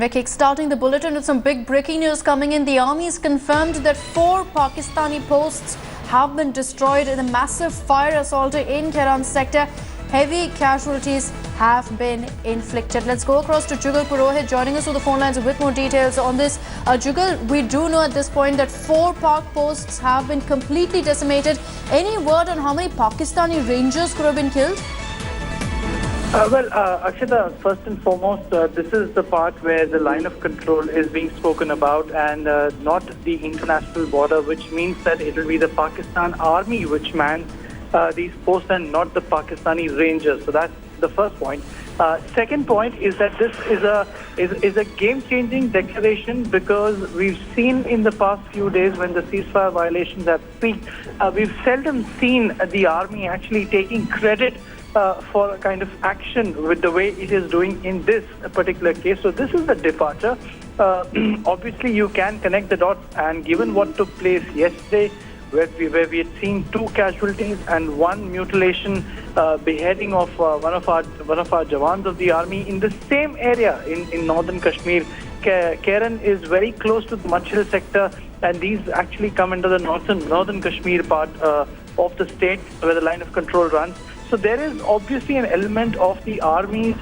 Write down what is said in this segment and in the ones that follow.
And we're kickstarting the bulletin with some big breaking news coming in. The army has confirmed that 4 Pakistani posts have been destroyed in a massive fire assault in Keran Sector. Heavy casualties have been inflicted. Let's go across to Jugal Rohith joining us on the phone lines with more details on this. Jugal, we do know at this point that 4 Pak posts have been completely decimated. Any word on how many Pakistani Rangers could have been killed? Akshata, first and foremost, this is the part where the line of control is being spoken about and not the international border, which means that it will be the Pakistan Army which mans these posts and not the Pakistani Rangers. So that's the first point. Second point is that this is a game-changing declaration because we've seen in the past few days when the ceasefire violations have peaked, we've seldom seen the army actually taking credit for a kind of action with the way it is doing in this particular case. So this is a departure. Obviously, you can connect the dots, and given what took place yesterday, where we had seen 2 casualties and 1 mutilation, beheading of one of our jawans of the army in the same area in northern Kashmir. Keran is very close to the Machil sector, and these actually come into the northern Kashmir part of the state where the line of control runs. So there is obviously an element of the army's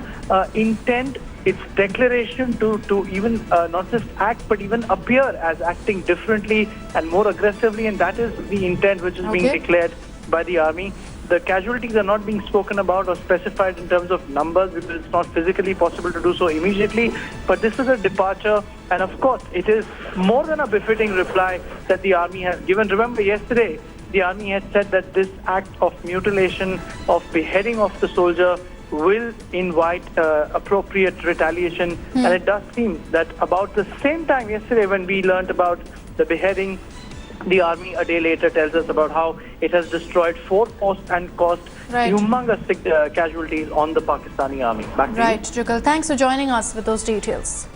intent, its declaration to even not just act but even appear as acting differently and more aggressively, and that is the intent which is being declared by the army. The casualties are not being spoken about or specified in terms of numbers because it's not physically possible to do so immediately, but this is a departure, and of course it is more than a befitting reply that the army has given. Remember, yesterday the army had said that this act of mutilation, of beheading of the soldier, will invite appropriate retaliation. And it does seem that about the same time yesterday when we learned about the beheading, the army a day later tells us about how it has destroyed 4 posts and caused humongous casualties on the Pakistani army. Back to you. Jugal, thanks for joining us with those details.